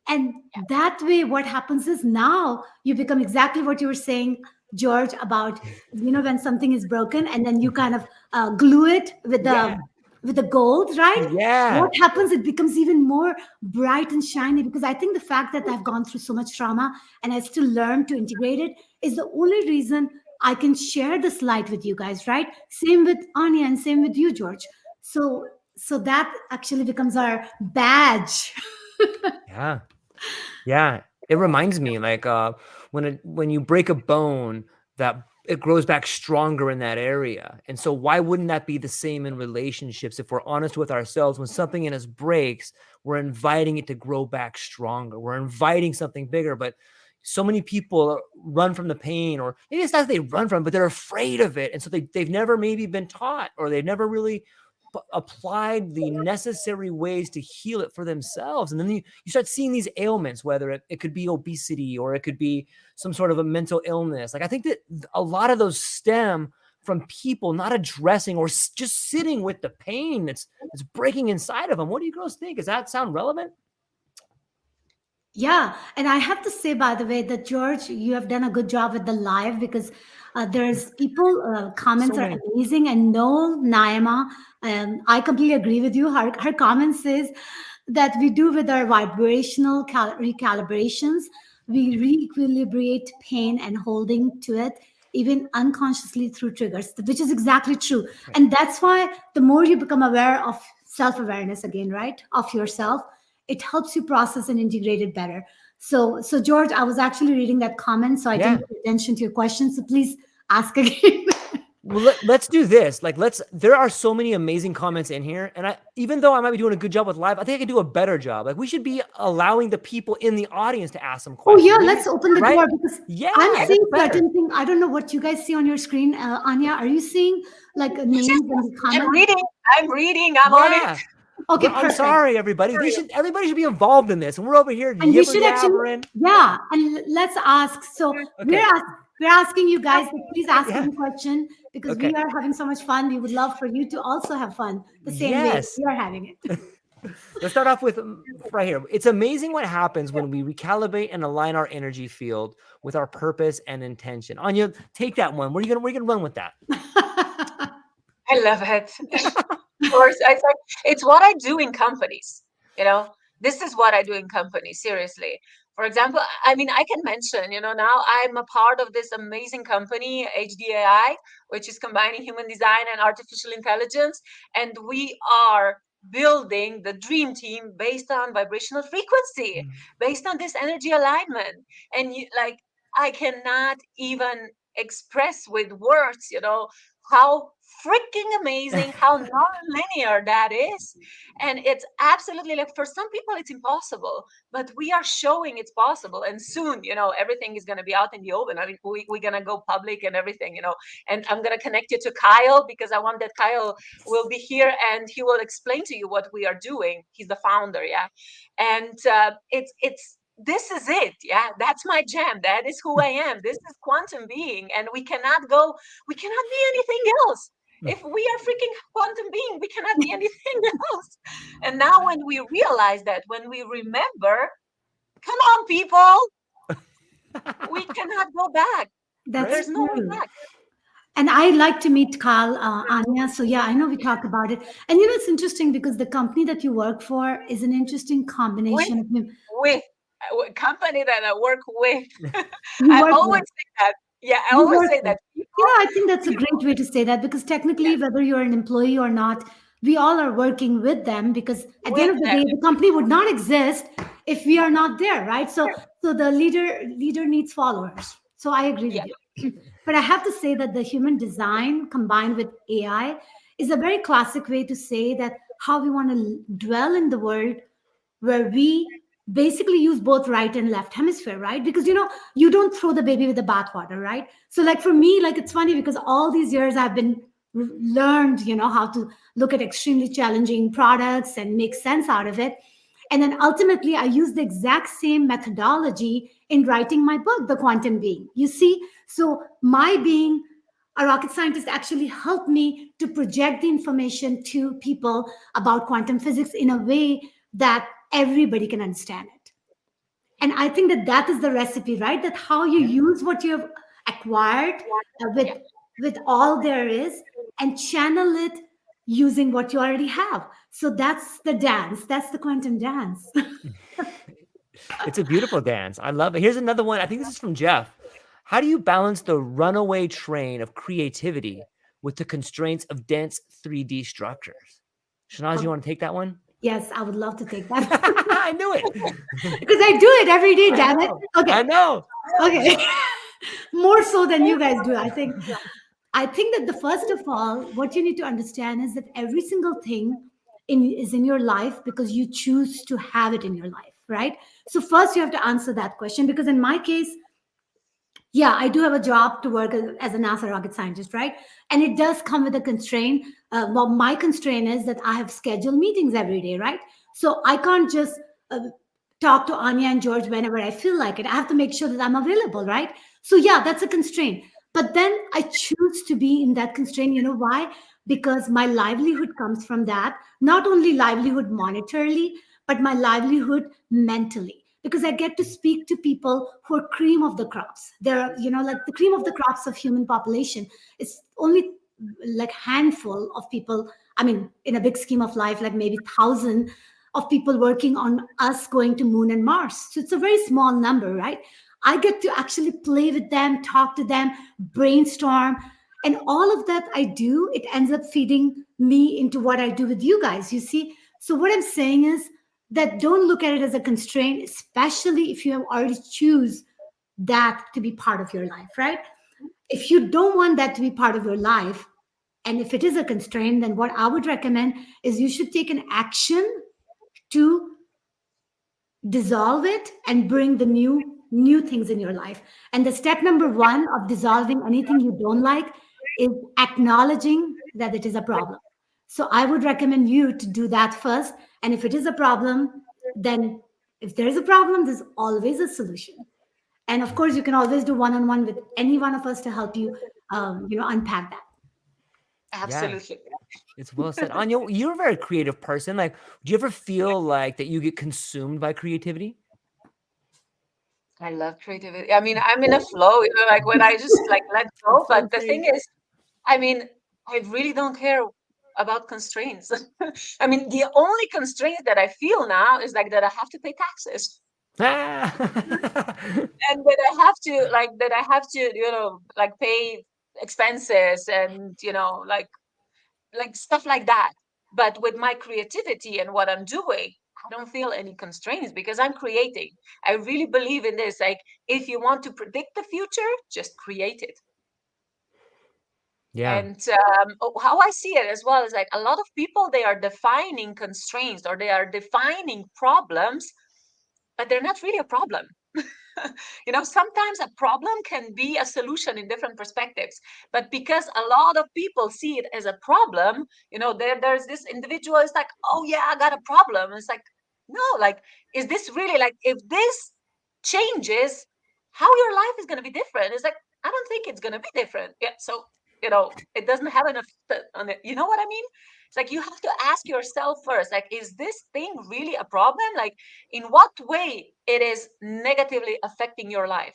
And that way what happens is now you become exactly what you were saying, George, about when something is broken and then you kind of glue it with the gold, right? Yeah. What happens, it becomes even more bright and shiny, because I think the fact that I've gone through so much trauma and I still learn to integrate it is the only reason I can share this light with you guys, right? Same with Anya and same with you, George. So that actually becomes our badge. Yeah. Yeah. It reminds me, like, when you break a bone, that it grows back stronger in that area. And so why wouldn't that be the same in relationships? If we're honest with ourselves, when something in us breaks, we're inviting it to grow back stronger. We're inviting something bigger. But so many people run from the pain, or maybe it's not that they run from it, but they're afraid of it. And so they've never maybe been taught, or they've never really applied the necessary ways to heal it for themselves. And then you start seeing these ailments, whether it could be obesity, or it could be some sort of a mental illness. Like, I think that a lot of those stem from people not addressing or just sitting with the pain that's breaking inside of them. What do you girls think? Does that sound relevant? Yeah, and I have to say, by the way, that George, you have done a good job with the live, because there's people comments So are many. amazing. And Noel Naima, I completely agree with you. Her comment says that we do with our vibrational recalibrations, we re-equilibrate pain and holding to it, even unconsciously through triggers, which is exactly true. Right. And that's why the more you become aware of self-awareness again, right, of yourself, it helps you process and integrate it better. So George, I was actually reading that comment, so I didn't pay attention to your question. So please ask again. Well, let's do this. Like, there are so many amazing comments in here. And even though I might be doing a good job with live, I think I can do a better job. Like, we should be allowing the people in the audience to ask some Oh questions. yeah, let's open the door, because I'm seeing certain things. I don't know what you guys see on your screen. Anya, are you seeing like names in the comments? I'm reading. I'm on it. Okay, I'm sorry, everybody. Everybody should be involved in this, and we're over here and we should actually, yabbering. yeah, and let's ask. So we're asking you guys to please ask one question, because we are having so much fun. We would love for you to also have fun the same way we are having it. Let's start off with right here. It's amazing what happens when we recalibrate and align our energy field with our purpose and intention. Anya, take that one. We're gonna run with that. I love it. Of course, it's what I do in companies. This is what I do in companies. Seriously. For example, I mean, I can mention, now I'm a part of this amazing company, HDAI, which is combining human design and artificial intelligence. And we are building the dream team based on vibrational frequency, based on this energy alignment. And I cannot even express with words, how freaking amazing, how non-linear that is. And it's absolutely, like, for some people it's impossible, but we are showing it's possible. And soon, everything is going to be out in the open. I mean, we're going to go public and everything, and I'm going to connect you to Kyle, because I want that Kyle will be here and he will explain to you what we are doing. He's the founder. Yeah. And this is it. Yeah, that's my jam. That is who I am. This is quantum being, and we cannot be anything else. If we are freaking quantum being, we cannot be anything else. And now when we realize that, when we remember, come on, people, we cannot go back. There's no way back. And I like to meet Carl, Anya. So yeah, I know we talk about it. And it's interesting, because the company that you work for is an interesting combination with company that I work with. I always say that. Yeah, I always say that. I think that's a great way to say that, because technically, whether you're an employee or not, we all are working with them, because at the end of the day, the company would not exist if we are not there, right? So the leader needs followers. So I agree with you. But I have to say that the human design combined with AI is a very classic way to say that how we want to dwell in the world where we basically use both right and left hemisphere, right? Because you don't throw the baby with the bathwater, right? So like for me, like it's funny because all these years I've been learned how to look at extremely challenging products and make sense out of it. And then ultimately I use the exact same methodology in writing my book, The Quantum Being. You see, so my being a rocket scientist actually helped me to project the information to people about quantum physics in a way that everybody can understand it. And I think that is the recipe, right? That how you use what you have acquired with all there is and channel it using what you already have. So that's the dance. That's the quantum dance. It's a beautiful dance. I love it. Here's another one. I think this is from Jeff. How do you balance the runaway train of creativity with the constraints of dense 3D structures? Shehnaz, you want to take that one? Yes, I would love to take that. I knew it. Because I do it every day, damn it. Okay. I know. Okay. More so than you guys do, I think. I think that the first of all, what you need to understand is that every single thing is in your life because you choose to have it in your life, right? So first you have to answer that question, because in my case, yeah, I do have a job to work as a NASA rocket scientist, right? And it does come with a constraint. Well, my constraint is that I have scheduled meetings every day, right? So I can't just talk to Anya and George whenever I feel like it. I have to make sure that I'm available, right? So yeah, that's a constraint. But then I choose to be in that constraint. You know why? Because my livelihood comes from that. Not only livelihood monetarily, but my livelihood mentally. Because I get to speak to people who are cream of the crops. They're, like the cream of the crops of human population. It's only like handful of people. I mean, in a big scheme of life, like maybe 1,000 of people working on us going to Moon and Mars. So it's a very small number, right? I get to actually play with them, talk to them, brainstorm. And all of that I do, it ends up feeding me into what I do with you guys, you see? So what I'm saying is that don't look at it as a constraint, especially if you have already choose that to be part of your life, right? If you don't want that to be part of your life, and if it is a constraint, then what I would recommend is you should take an action to dissolve it and bring the new things in your life. And the step number one of dissolving anything you don't like is acknowledging that it is a problem. So I would recommend you to do that first. And if it is a problem, then if there is a problem, there's always a solution. And of course, you can always do one-on-one with any one of us to help you, unpack that. Absolutely. Yeah, it's well said. Anya, you're a very creative person. Like, do you ever feel like that you get consumed by creativity? I love creativity. I mean, I'm in a flow, like when I just like let go. But the thing is, I mean, I really don't care about constraints. I mean, the only constraint that I feel now is like that I have to pay taxes. Ah! And that I have to, like pay expenses and, like stuff like that. But with my creativity and what I'm doing, I don't feel any constraints because I'm creating. I really believe in this. Like, if you want to predict the future, just create it. Yeah. And how I see it as well is like a lot of people, they are defining constraints or they are defining problems, but they're not really a problem. Sometimes a problem can be a solution in different perspectives, but because a lot of people see it as a problem, there's this individual is like, oh yeah, I got a problem. It's like, no, like, is this really like, if this changes, how your life is going to be different? It's like, I don't think it's going to be different. Yeah. So, it doesn't have enough on it. You know what I mean? It's like you have to ask yourself first, like, is this thing really a problem? Like, in what way it is negatively affecting your life?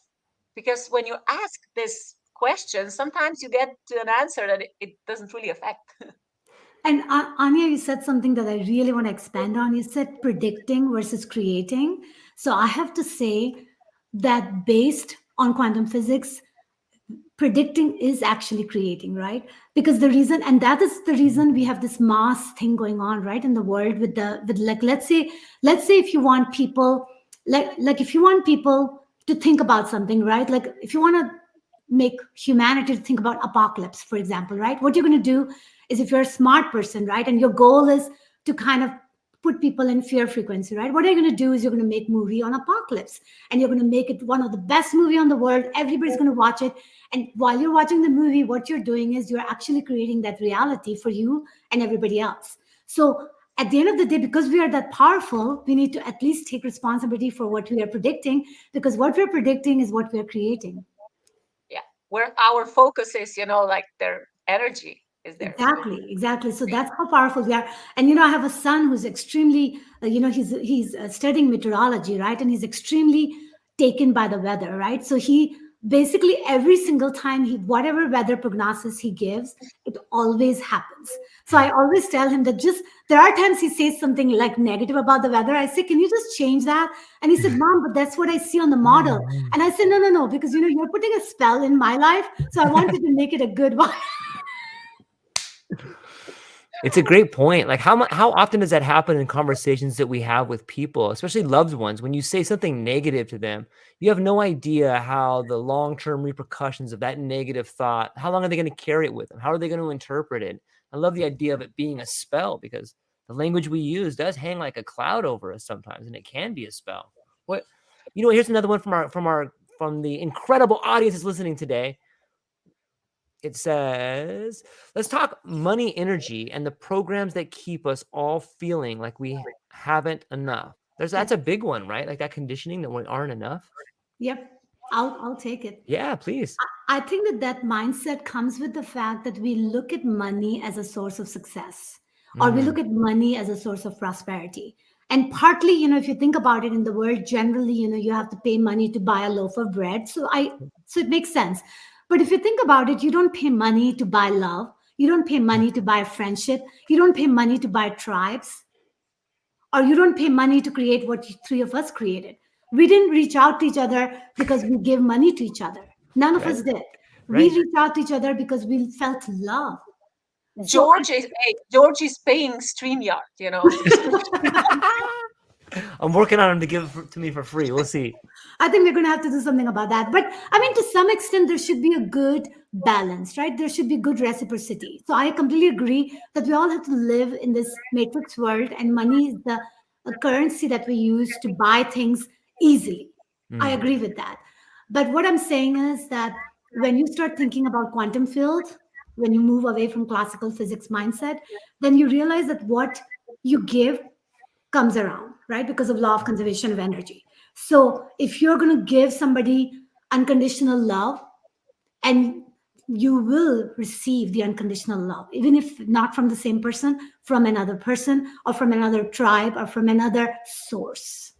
Because when you ask this question, sometimes you get to an answer that it doesn't really affect. And Anya, you said something that I really want to expand on. You said predicting versus creating. So I have to say that based on quantum physics, predicting is actually creating, right? Because the reason, and that is the reason we have this mass thing going on, right, in the world with like, let's say if you want people, like if you want people to think about something, right? Like if you want to make humanity to think about apocalypse, for example, right? What you're going to do is, if you're a smart person, right, and your goal is to kind of put people in fear frequency, right? What you're going to do is you're going to make movie on apocalypse, and you're going to make it one of the best movie on the world. Everybody's going to watch it. And while you're watching the movie, what you're doing is you're actually creating that reality for you and everybody else. So at the end of the day, because we are that powerful, we need to at least take responsibility for what we are predicting, because what we're predicting is what we're creating. Yeah, where our focus is, like their energy is there. Exactly. So that's how powerful we are. And I have a son who's extremely, he's studying meteorology, right? And he's extremely taken by the weather, right? So he basically every single time whatever weather prognosis he gives, it always happens. So I always tell him that just there are times he says something like negative about the weather. I say, can you just change that? And he said, Mom, but that's what I see on the model. And I said, no, because you're putting a spell in my life, so I wanted to make it a good one. It's a great point. Like how often does that happen in conversations that we have with people, especially loved ones? When you say something negative to them, you have no idea how the long-term repercussions of that negative thought, how long are they going to carry it with them? How are they going to interpret it? I love the idea of it being a spell, because the language we use does hang like a cloud over us sometimes, and it can be a spell. Here's another one from the incredible audience that's listening today. It says, let's talk money energy and the programs that keep us all feeling like we haven't enough. That's a big one, right? Like that conditioning that we aren't enough. Yep, I'll take it. Yeah, please. I think that mindset comes with the fact that we look at money as a source of success, or we look at money as a source of prosperity. And partly, if you think about it in the world, generally, you have to pay money to buy a loaf of bread. So it makes sense. But if you think about it, you don't pay money to buy love. You don't pay money to buy friendship. You don't pay money to buy tribes, or you don't pay money to create what three of us created. We didn't reach out to each other because we gave money to each other. None of us did. We reached out to each other because we felt love. George is paying StreamYard, I'm working on him to give it to me for free. We'll see. I think we're going to have to do something about that. But I mean, to some extent, there should be a good balance, right? There should be good reciprocity. So I completely agree that we all have to live in this matrix world, and money is the a currency that we use to buy things easily. I agree with that. But what I'm saying is that when you start thinking about quantum field, when you move away from classical physics mindset, then you realize that what you give comes around, right? Because of law of conservation of energy. So if you're going to give somebody unconditional love, and you will receive the unconditional love, even if not from the same person, from another person, or from another tribe, or from another source.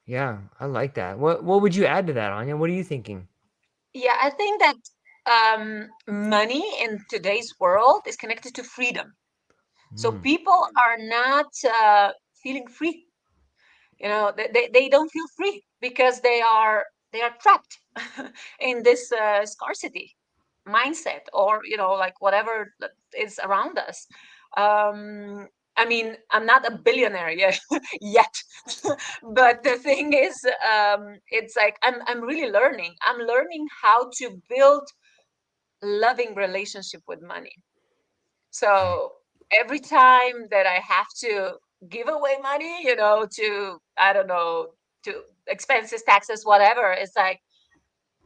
Yeah, I like that. What would you add to that, Anja? What are you thinking? Yeah, I think that money in today's world is connected to freedom. So people are not feeling free. They don't feel free because they are trapped in this scarcity mindset, or like whatever that is around us. I mean, I'm not a billionaire yet, yet. But the thing is, it's like I'm really learning. I'm learning how to build loving relationship with money. So every time that I have to give away money, to, I don't know, to expenses, taxes, whatever, it's like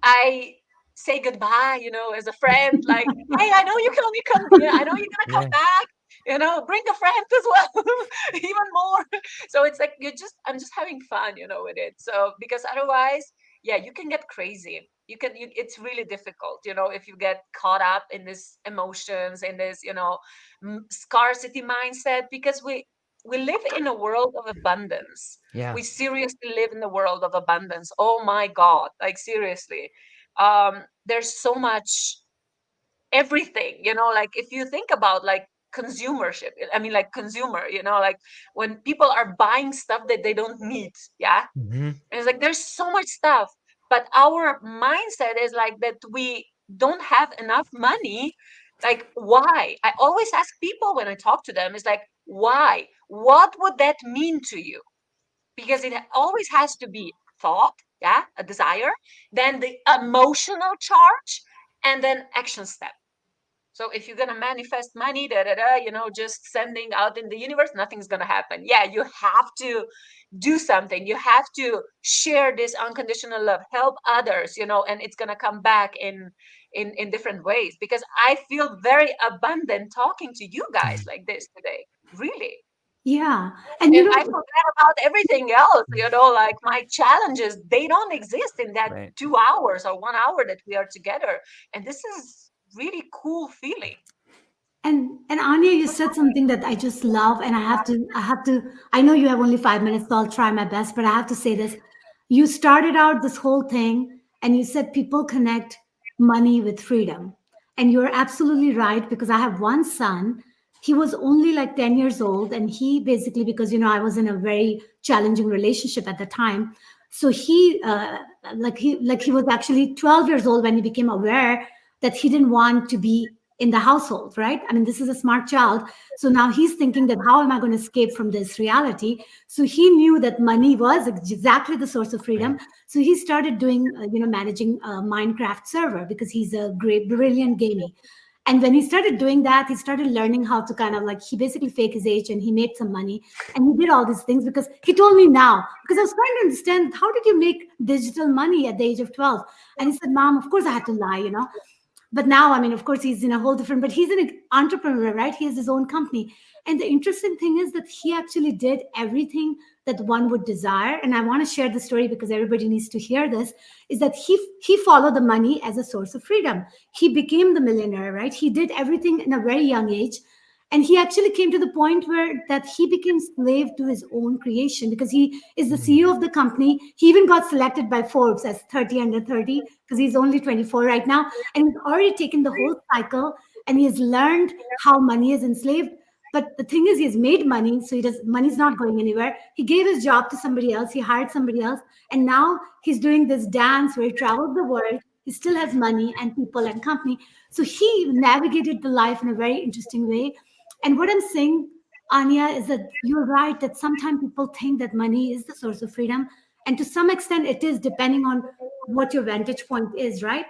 I say goodbye, as a friend, like, hey, I know you can only come, I know you're gonna come back, bring a friend as well, even more. So it's like I'm just having fun, with it. So because otherwise, yeah, you can get crazy. It's really difficult, if you get caught up in this emotions, in this, scarcity mindset, because we live in a world of abundance. Yeah. We seriously live in the world of abundance. Oh my God, like seriously. There's so much everything, like if you think about like consumership, I mean, like consumer, like when people are buying stuff that they don't need. Yeah. And it's like there's so much stuff, but our mindset is like that we don't have enough money. Like, why? I always ask people when I talk to them, is like, why? What would that mean to you? Because it always has to be thought, yeah, a desire, then the emotional charge, and then action step. So if you're gonna manifest money, just sending out in the universe, nothing's gonna happen. Yeah, you have to do something. You have to share this unconditional love, help others, and it's gonna come back in different ways. Because I feel very abundant talking to you guys like this today, really. Yeah. And And I forgot about everything else, like my challenges, they don't exist in that Right. 2 hours or 1 hour that we are together. And this is really cool feeling. and Anya, you said something that I just love, and I know you have only 5 minutes, so I'll try my best, but I have to say this. You started out this whole thing and you said people connect money with freedom. And you're absolutely right, because I have one son. He was only like 10 years old, and he basically, because I was in a very challenging relationship at the time. So he was actually 12 years old when he became aware that he didn't want to be in the household, right? I mean, this is a smart child. So now he's thinking that how am I going to escape from this reality? So he knew that money was exactly the source of freedom. Right. So he started doing, managing a Minecraft server, because he's a great, brilliant gamer. And when he started doing that, he started learning how to kind of like, he basically fake his age, and he made some money, and he did all these things. Because he told me now, because I was trying to understand, how did you make digital money at the age of 12? And he said, Mom, of course I had to lie. But now, I mean, of course, he's in a whole different, but he's an entrepreneur, right? He has his own company. And the interesting thing is that he actually did everything that one would desire. And I want to share the story because everybody needs to hear this, is that he followed the money as a source of freedom. He became the millionaire, right? He did everything in a very young age. And he actually came to the point where that he became slave to his own creation, because he is the CEO of the company. He even got selected by Forbes as 30 under 30, because he's only 24 right now. And he's already taken the whole cycle, and he has learned how money is enslaved. But the thing is, he's made money, so money's not going anywhere. He gave his job to somebody else, he hired somebody else, and now he's doing this dance where he travels the world. He still has money and people and company. So he navigated the life in a very interesting way. And what I'm saying, Anya, is that you're right that sometimes people think that money is the source of freedom. And to some extent, it is, depending on what your vantage point is, right?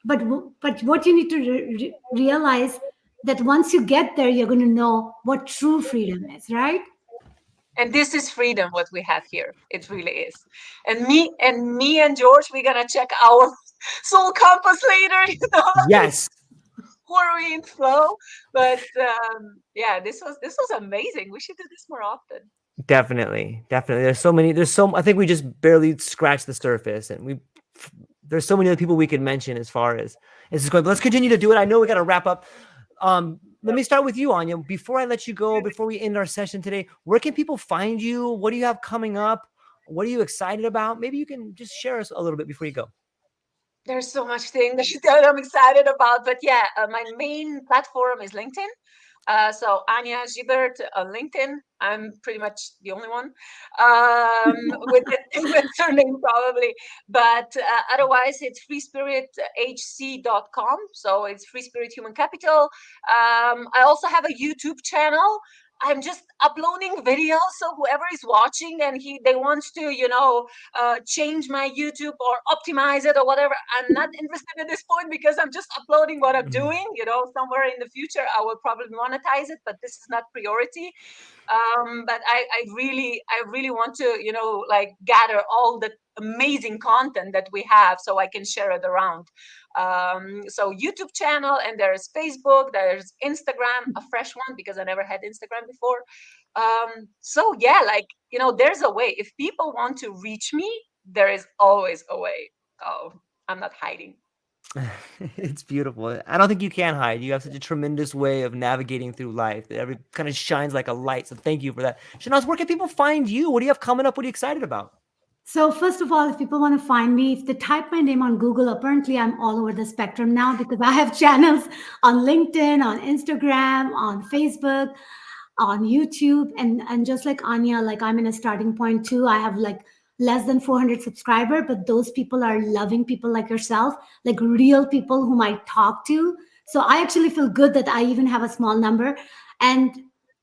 But what you need to realize, that once you get there, you're going to know what true freedom is, right? And this is freedom, what we have here. It really is. And me and George, we're gonna check our soul compass later, Yes. who are we in flow? But yeah, this was amazing. We should do this more often. Definitely. I think we just barely scratched the surface, and there's so many other people we could mention as far as this is going. But let's continue to do it. I know we got to wrap up. Let me start with you, Anya. Before I let you go, before we end our session today, where can people find you? What do you have coming up? What are you excited about? Maybe you can just share us a little bit before you go. There's so much thing that I'm excited about, but yeah, my main platform is LinkedIn. So Anja Zibert on LinkedIn. I'm pretty much the only one with the surname probably. But otherwise, it's freespirithc.com. So it's Free Spirit Human Capital. I also have a YouTube channel. I'm just uploading videos. So whoever is watching and they want to, change my YouTube or optimize it or whatever, I'm not interested at this point, because I'm just uploading what I'm doing. Somewhere in the future, I will probably monetize it, but this is not priority. But I really want to, like, gather all the amazing content that we have so I can share it around. So YouTube channel, and there's Facebook, there's Instagram, a fresh one because I never had Instagram before. So yeah, like, there's a way. If people want to reach me, there is always a way. Oh, I'm not hiding. It's beautiful. I don't think you can hide. You have such a tremendous way of navigating through life that every kind of shines like a light. So thank you for that. Shehnaz, where can people find you? What do you have coming up? What are you excited about? So first of all, if people want to find me, if they type my name on Google, apparently I'm all over the spectrum now, because I have channels on LinkedIn, on Instagram, on Facebook, on YouTube. And just like Anya, like, I'm in a starting point too. I have like less than 400 subscribers, but those people are loving people like yourself, like real people whom I talk to. So I actually feel good that I even have a small number. And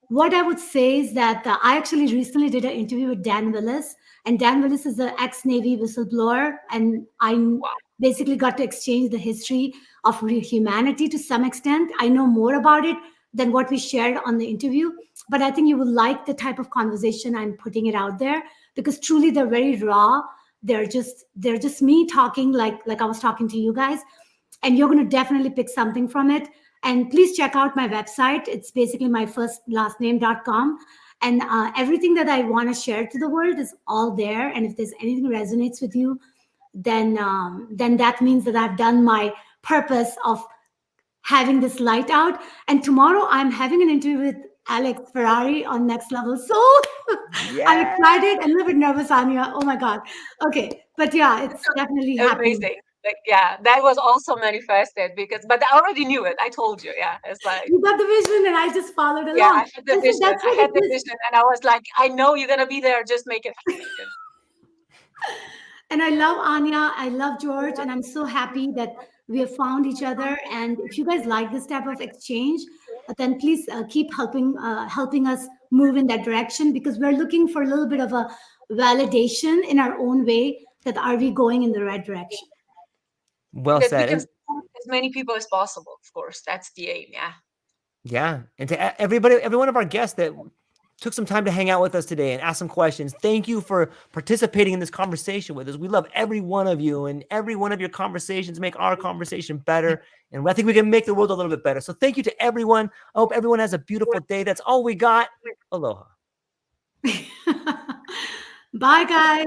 what I would say is that I actually recently did an interview with Dan Willis, and Dan Willis is an ex-Navy whistleblower, and I Wow. basically got to exchange the history of humanity to some extent. I know more about it than what we shared on the interview, but I think you will like the type of conversation I'm putting it out there, because truly they're very raw. They're just me talking like I was talking to you guys, and you're going to definitely pick something from it. And please check out my website. It's basically my first last name.com. And everything that I want to share to the world is all there. And if there's anything resonates with you, then that means that I've done my purpose of having this light out. And tomorrow I'm having an interview with Alex Ferrari on Next Level. So I'm Yeah. excited, a little bit nervous, Anya. Oh my God. Okay. But yeah, it's definitely happening. Amazing. Like, yeah, that was also manifested but I already knew it. I told you. Yeah. It's like, You got the vision, and I just followed yeah, along. I had the Listen, vision. that's I what had the it is. vision and I was like, I know you're going to be there. Just make it happen. And I love Anya. I love George. And I'm so happy that we have found each other. And if you guys like this type of exchange, then please keep helping us move in that direction, because we're looking for a little bit of a validation in our own way that are we going in the right direction. Well That we said. can And support as many people as possible. Of course, that's the aim. Yeah. yeah, and to everybody, every one of our guests that took some time to hang out with us today and ask some questions, thank you for participating in this conversation with us. We love every one of you, and every one of your conversations make our conversation better. And I think we can make the world a little bit better. So thank you to everyone. I hope everyone has a beautiful day. That's all we got. Aloha. Bye, guys.